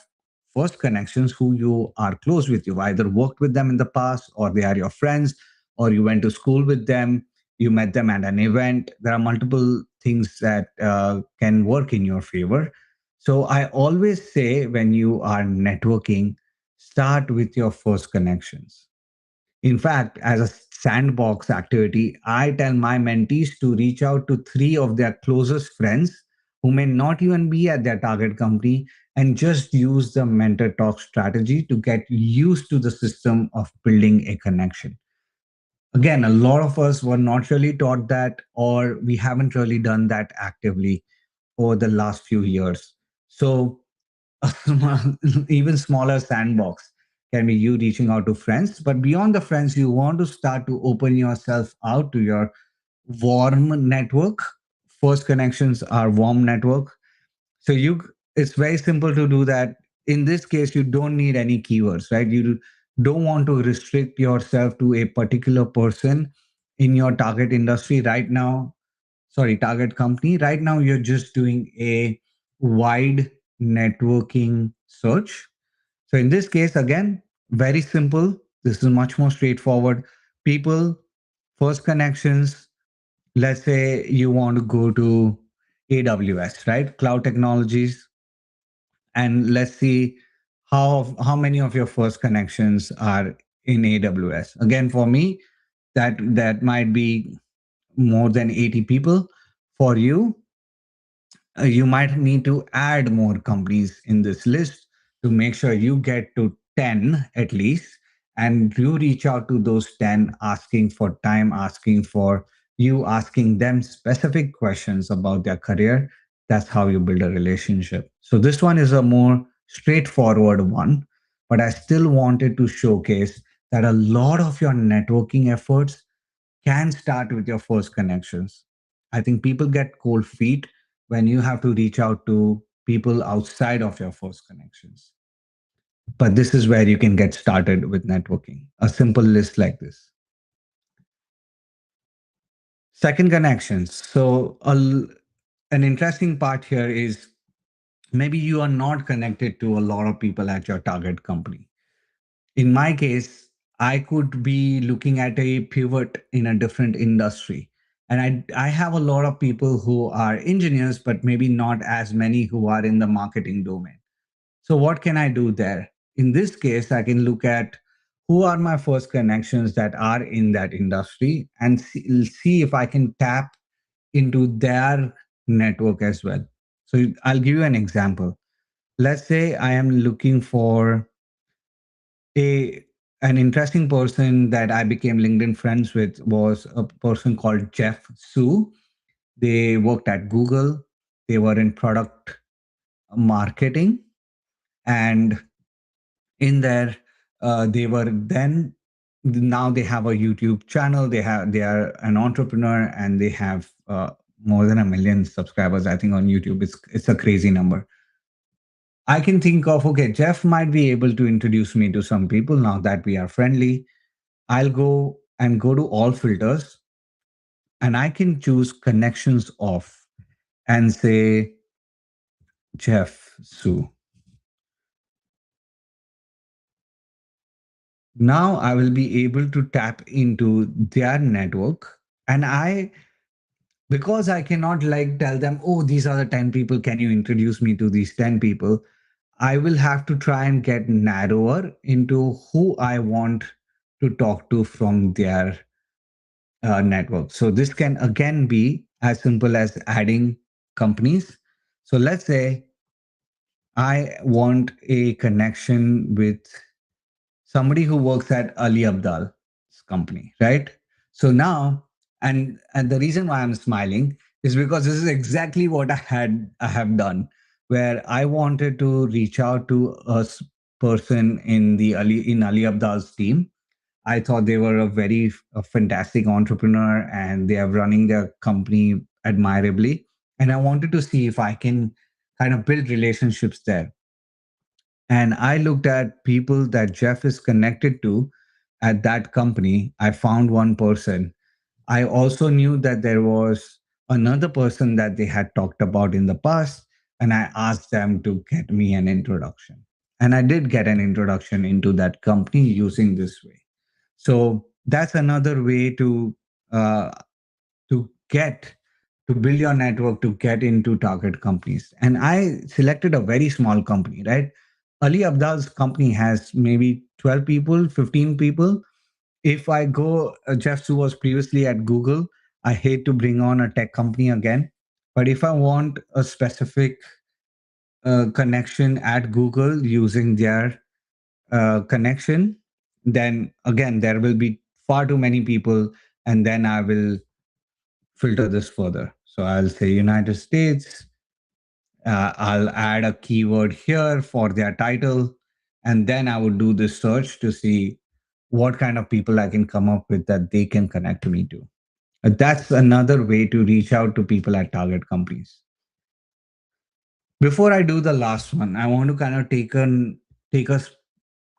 first connections who you are close with. You've either worked with them in the past, or they are your friends, or you went to school with them, you met them at an event. There are multiple things that can work in your favor. So I always say when you are networking, start with your first connections. In fact, as a sandbox activity, I tell my mentees to reach out to three of their closest friends who may not even be at their target company and just use the mentor talk strategy to get used to the system of building a connection. Again, a lot of us were not really taught that, or we haven't really done that actively over the last few years. So a even smaller sandbox can be you reaching out to friends. But beyond the friends, you want to start to open yourself out to your warm network. First connections are warm network. So it's very simple to do that. In this case, you don't need any keywords, right? You don't want to restrict yourself to a particular person in your target industry right now. Sorry, target company. Right now, you're just doing a wide networking search. So in this case, again, very simple. This is much more straightforward. People, first connections. Let's say you want to go to AWS, right? Cloud technologies, and let's see how many of your first connections are in AWS. Again, for me, that might be more than 80 people. For you, you might need to add more companies in this list to make sure you get to 10 at least, and you reach out to those 10 asking for time, asking for you asking them specific questions about their career. That's how you build a relationship. So this one is a more straightforward one, but I still wanted to showcase that a lot of your networking efforts can start with your first connections. I think people get cold feet when you have to reach out to people outside of your first connections. But this is where you can get started with networking. A simple list like this. Second, connections. So, an interesting part here is maybe you are not connected to a lot of people at your target company. In my case, I could be looking at a pivot in a different industry. And I have a lot of people who are engineers, but maybe not as many who are in the marketing domain. So, what can I do there? In this case, I can look at who are my first connections that are in that industry and see if I can tap into their network as well. So, I'll give you an example. Let's say I am looking for a an interesting person that I became LinkedIn friends with was a person called Jeff Su. They worked at Google. they were in product marketing, and in there they were then now they have a YouTube channel. They are an entrepreneur, and they have more than 1 million subscribers, I think, on YouTube. It's a crazy number. I can think of, okay, Jeff might be able to introduce me to some people now that we are friendly. I'll go to all filters, and I can choose connections off and say Jeff Su. Now I will be able to tap into their network, and because I cannot like tell them, oh, these are the 10 people, can you introduce me to these 10 people? I will have to try and get narrower into who I want to talk to from their network. So this can again be as simple as adding companies. So let's say I want a connection with somebody who works at Ali Abdal's company, right? So now, and the reason why I'm smiling is because this is exactly what I have done, where I wanted to reach out to person in the Ali Abdal's team. I thought they were a fantastic entrepreneur, and they are running their company admirably. And I wanted to see if I can kind of build relationships there. And I looked at people that Jeff is connected to at that company. I found one person. I also knew that there was another person that they had talked about in the past, and I asked them to get me an introduction. And I did get an introduction into that company using this way. So that's another way uh, to get to build your network to get into target companies. And I selected a very small company, right? Ali Abdal's company has maybe 12 people, 15 people. If I go, Jeff Su was previously at Google. I hate to bring on a tech company again, but if I want a specific connection at Google using their connection, then again, there will be far too many people, and then I will filter this further. So I'll say United States. I'll add a keyword here for their title, and then I would do this search to see what kind of people I can come up with that they can connect me to. That's another way to reach out to people at target companies. Before I do the last one, I want to kind of take us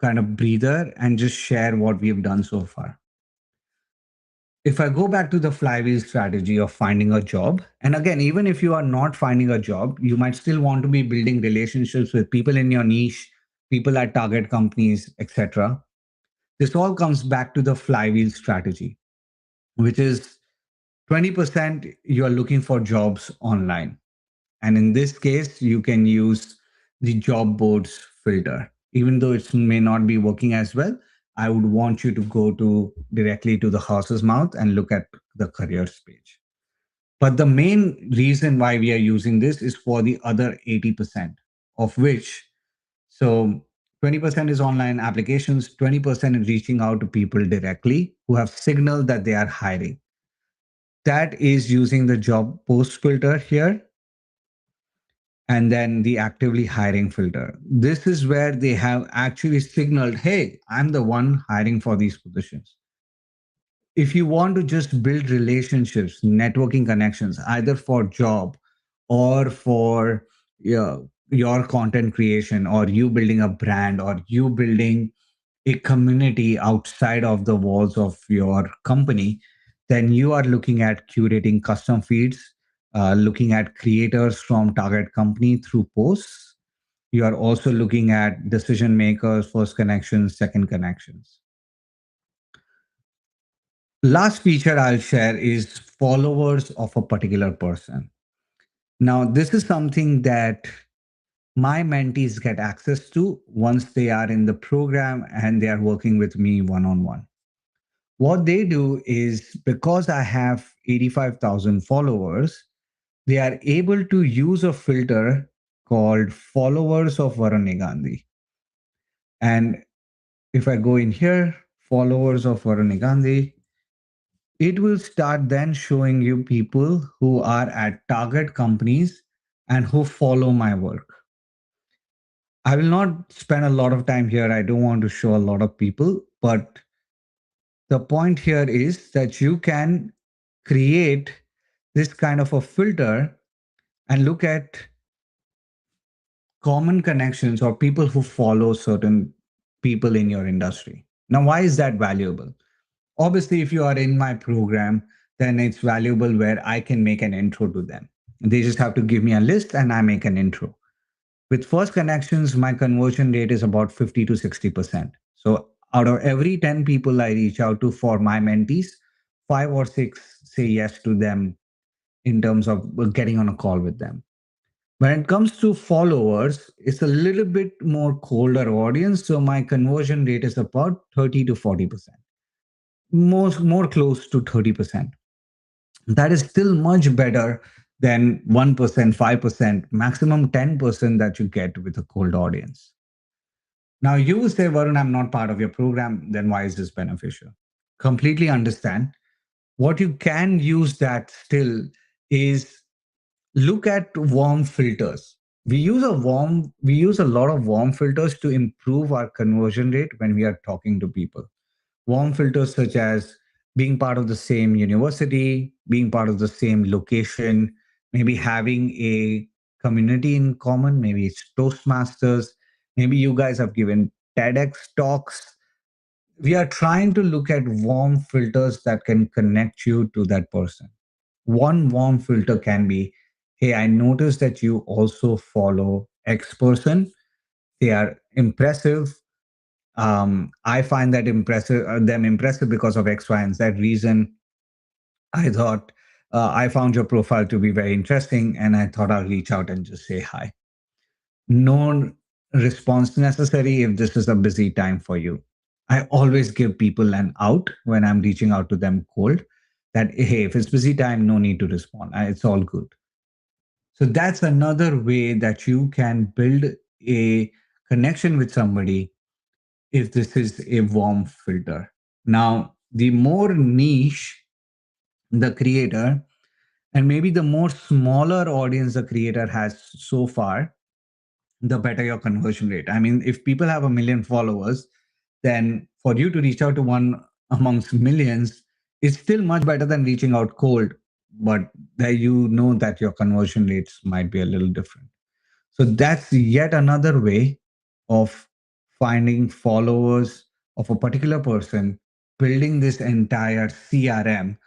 kind of breather and just share what we've done so far. If I go back to the flywheel strategy of finding a job, and again, even if you are not finding a job, you might still want to be building relationships with people in your niche, people at target companies, etc. This all comes back to the flywheel strategy, which is 20% you are looking for jobs online. And in this case, you can use the job boards filter. Even though it may not be working as well, I would want you to go to directly to the horse's mouth and look at the careers page. But the main reason why we are using this is for the other 80%, of which, so 20% is online applications, 20% is reaching out to people directly who have signaled that they are hiring. That is using the job post filter here, and then the actively hiring filter. This is where they have actually signaled, hey, I'm the one hiring for these positions. If you want to just build relationships, networking connections, either for job or for your content creation, or you building a brand, or you building a community outside of the walls of your company, then you are looking at curating custom feeds, looking at creators from target company through posts. You are also looking at decision makers, first connections, second connections. Last feature I'll share is followers of a particular person. Now, this is something that my mentees get access to once they are in the program and they are working with me one on one. What they do is, because I have 85,000 followers, they are able to use a filter called followers of Varun Gandhi. And if I go in here, followers of Varun Gandhi, it will start then showing you people who are at target companies and who follow my work. I will not spend a lot of time here. I don't want to show a lot of people, but the point here is that you can create this kind of a filter and look at common connections or people who follow certain people in your industry. Now, why is that valuable? Obviously, if you are in my program, then it's valuable where I can make an intro to them. They just have to give me a list and I make an intro. With first connections, my conversion rate is about 50 to 60%. So out of every 10 people I reach out to for my mentees, five or six say yes to them in terms of getting on a call with them. When it comes to followers, it's a little bit more colder audience. So my conversion rate is about 30 to 40%, more close to 30%. That is still much better than 1%, 5%, maximum 10% that you get with a cold audience. Now you will say, Varun, I'm not part of your program. Then why is this beneficial? Completely understand. What you can use that still is look at warm filters. We use a lot of warm filters to improve our conversion rate when we are talking to people. Warm filters such as being part of the same university, being part of the same location, maybe having a community in common, maybe it's Toastmasters, maybe you guys have given TEDx talks. We are trying to look at warm filters that can connect you to that person. One warm filter can be, hey, I noticed that you also follow X person. They are impressive. I find that them impressive because of X, Y, and Z reason. I thought I found your profile to be very interesting, and I thought I'll reach out and just say hi. No response necessary if this is a busy time for you. I always give people an out when I'm reaching out to them cold. That hey, if it's busy time, no need to respond. It's all good. So that's another way that you can build a connection with somebody if this is a warm filter. Now, the more niche the creator, and maybe the more smaller audience the creator has so far, the better your conversion rate. I mean, if people have 1 million followers, then for you to reach out to one amongst millions is still much better than reaching out cold. But there you know that your conversion rates might be a little different. So that's yet another way of finding followers of a particular person, building this entire CRM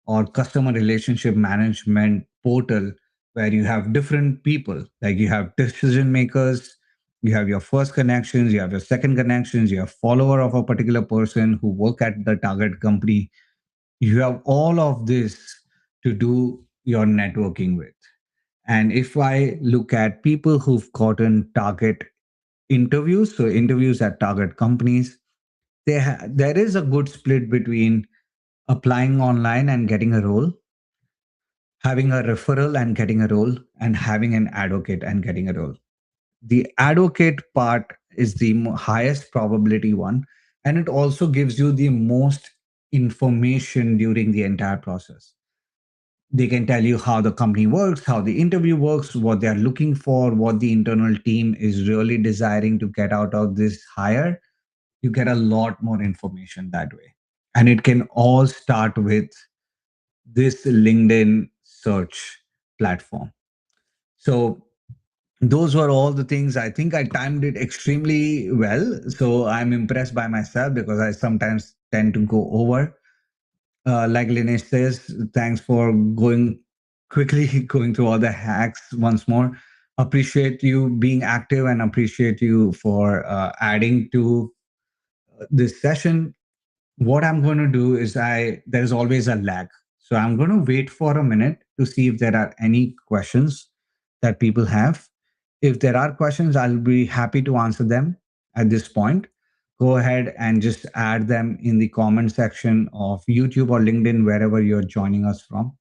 or customer relationship management portal where you have different people, like you have decision makers, you have your first connections, you have your second connections, you have follower of a particular person who work at the target company. You have all of this to do your networking with. And if I look at people who've gotten target interviews, so interviews at target companies, there is a good split between applying online and getting a role, having a referral and getting a role, and having an advocate and getting a role. The advocate part is the highest probability one, and it also gives you the most information during the entire process. They can tell you how the company works, how the interview works, what they are looking for, what the internal team is really desiring to get out of this hire. You get a lot more information that way. And it can all start with this LinkedIn search platform. So those were all the things. I think I timed it extremely well. So I'm impressed by myself because I sometimes tend to go over. Like Linesh says, thanks for going quickly, going through all the hacks once more. Appreciate you being active and appreciate you for adding to this session. What I'm going to do is there's always a lag. So I'm going to wait for a minute to see if there are any questions that people have. If there are questions, I'll be happy to answer them at this point. Go ahead and just add them in the comment section of YouTube or LinkedIn, wherever you're joining us from.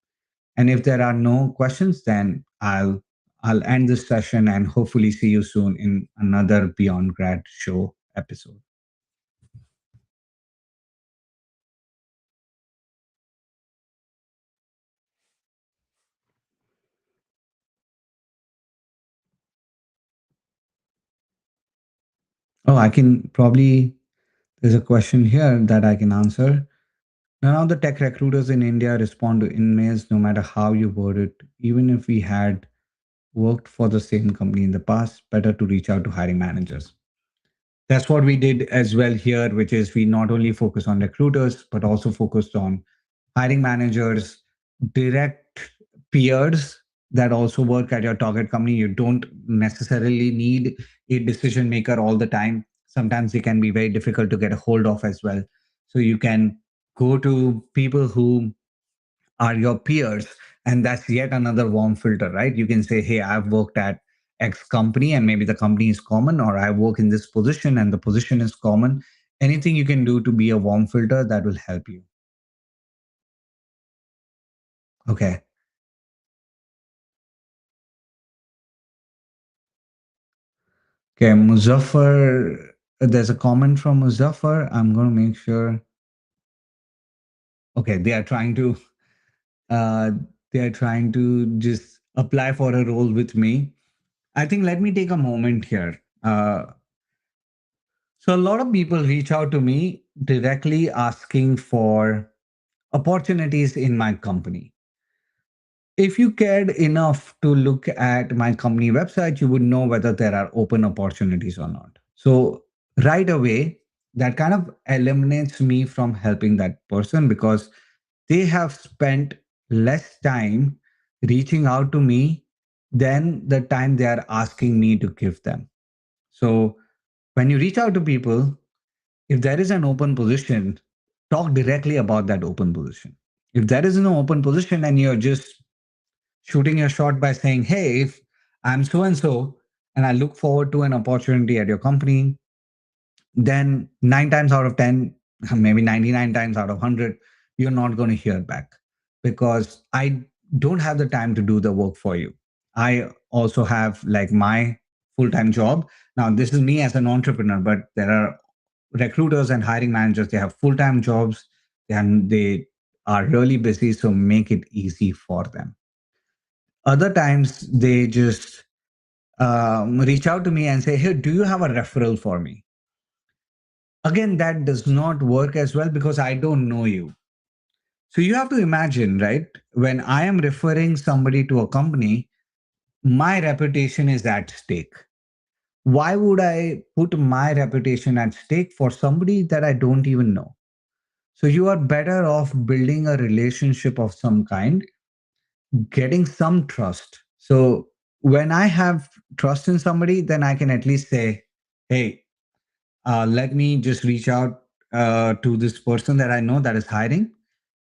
And if there are no questions, then I'll end this session and hopefully see you soon in another Beyond Grad Show episode. Oh, I can probably, there's a question here that I can answer. None of the tech recruiters in India respond to emails no matter how you word it. Even if we had worked for the same company in the past, better to reach out to hiring managers. That's what we did as well here, which is we not only focus on recruiters, but also focused on hiring managers, direct peers that also work at your target company. You don't necessarily need a decision maker all the time. Sometimes they can be very difficult to get a hold of as well. So you can go to people who are your peers, and that's yet another warm filter, right? You can say, hey, I've worked at X company and maybe the company is common, or I work in this position and the position is common. Anything you can do to be a warm filter that will help you. Okay. Okay, Muzaffar, there's a comment from Muzaffar. I'm going to make sure. Okay, uh they are trying to just apply for a role with me. I think let me take a moment here. So a lot of people reach out to me directly asking for opportunities in my company. If you cared enough to look at my company website, you would know whether there are open opportunities or not. So right away, that kind of eliminates me from helping that person because they have spent less time reaching out to me than the time they are asking me to give them. So when you reach out to people, if there is an open position, talk directly about that open position. If there is no open position and you're just shooting your shot by saying, hey, if I'm so and I look forward to an opportunity at your company, then 9 times out of 10, maybe 99 times out of 100, you're not going to hear back because I don't have the time to do the work for you. I also have like my full time job. Now, this is me as an entrepreneur, but there are recruiters and hiring managers, they have full time jobs and they are really busy. So make it easy for them. Other times, they just reach out to me and say, hey, do you have a referral for me? Again, that does not work as well because I don't know you. So you have to imagine, right? When I am referring somebody to a company, my reputation is at stake. Why would I put my reputation at stake for somebody that I don't even know? So you are better off building a relationship of some kind, getting some trust. So when I have trust in somebody, then I can at least say, hey, let me just reach out to this person that I know that is hiring.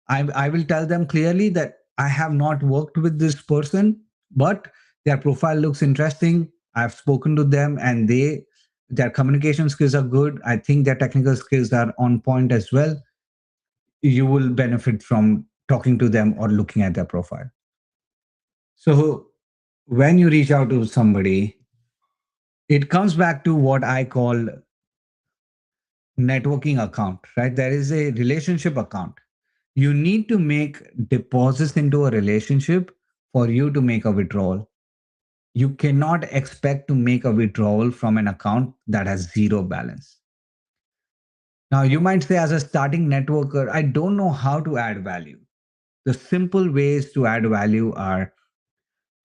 I will tell them clearly that I have not worked with this person, but their profile looks interesting. I've spoken to them and their communication skills are good. I think their technical skills are on point as well. You will benefit from talking to them or looking at their profile. So when you reach out to somebody, it comes back to what I call networking account, right? There is a relationship account. You need to make deposits into a relationship for you to make a withdrawal. You cannot expect to make a withdrawal from an account that has zero balance. Now, you might say, as a starting networker, I don't know how to add value. The simple ways to add value are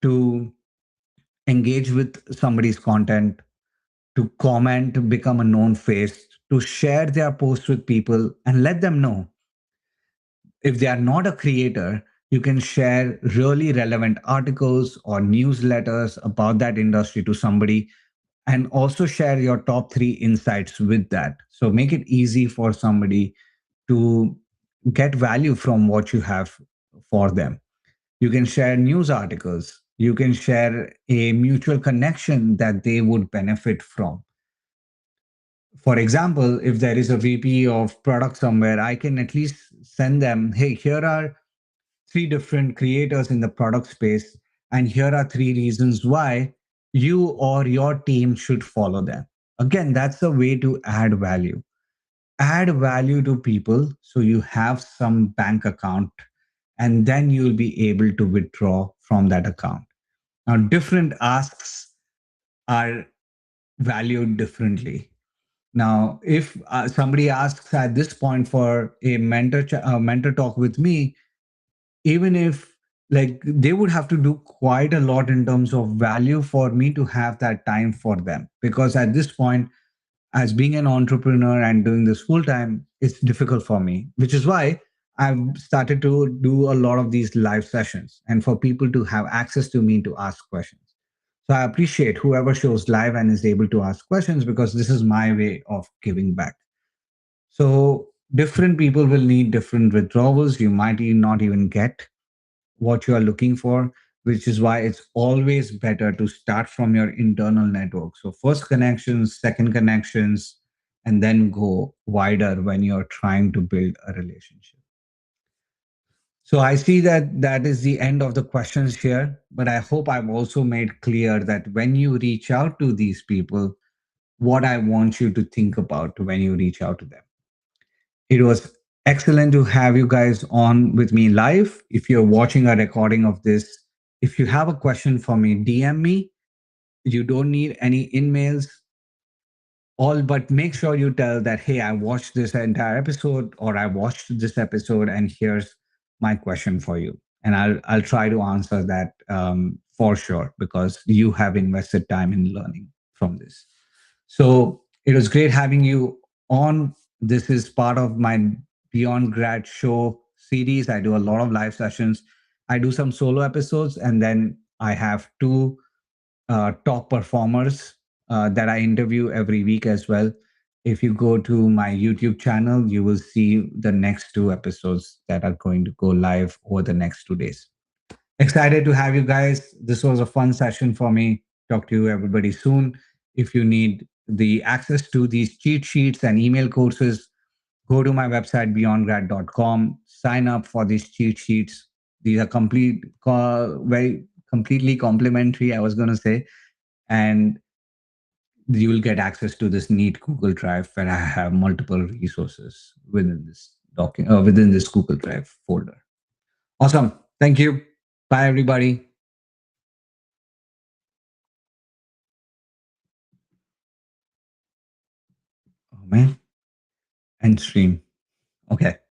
to engage with somebody's content, to comment, to become a known face, to share their posts with people and let them know. If they are not a creator, you can share really relevant articles or newsletters about that industry to somebody and also share your top three insights with that. So make it easy for somebody to get value from what you have for them. You can share news articles. You can share a mutual connection that they would benefit from. For example, if there is a VP of product somewhere, I can at least send them, hey, here are three different creators in the product space, and here are three reasons why you or your team should follow them. Again, that's a way to add value. Add value to people so you have some bank account and then you'll be able to withdraw from that account. Now, different asks are valued differently. Now, if somebody asks at this point for a mentor talk with me, even if like they would have to do quite a lot in terms of value for me to have that time for them, because at this point, as being an entrepreneur and doing this full time, it's difficult for me, which is why I've started to do a lot of these live sessions and for people to have access to me to ask questions. So I appreciate whoever shows live and is able to ask questions, because this is my way of giving back. So different people will need different withdrawals. You might not even get what you are looking for, which is why it's always better to start from your internal network. So, first connections, second connections, and then go wider when you're trying to build a relationship. So, I see that that is the end of the questions here, but I hope I've also made clear that when you reach out to these people, what I want you to think about when you reach out to them. It was excellent to have you guys on with me live. If you're watching a recording of this, if you have a question for me, DM me. You don't need any emails. All but make sure you tell that, hey, I watched this entire episode, or I watched this episode, and here's my question for you. And I'll try to answer that for sure, because you have invested time in learning from this. So it was great having you on. This is part of my Beyond Grad Show series. I do a lot of live sessions. I do some solo episodes, and then I have two top performers that I interview every week as well. If you go to my YouTube channel, you will see the next two episodes that are going to go live over the next 2 days. Excited to have you guys. This was a fun session for me. Talk to you everybody soon. If you need the access to these cheat sheets and email courses, go to my website beyondgrad.com. Sign up for these cheat sheets. These are very completely complimentary, I was going to say, and you will get access to this neat Google Drive where I have multiple resources within this Google Drive folder. Awesome. Thank you. Bye, everybody. Oh man, end stream. Okay.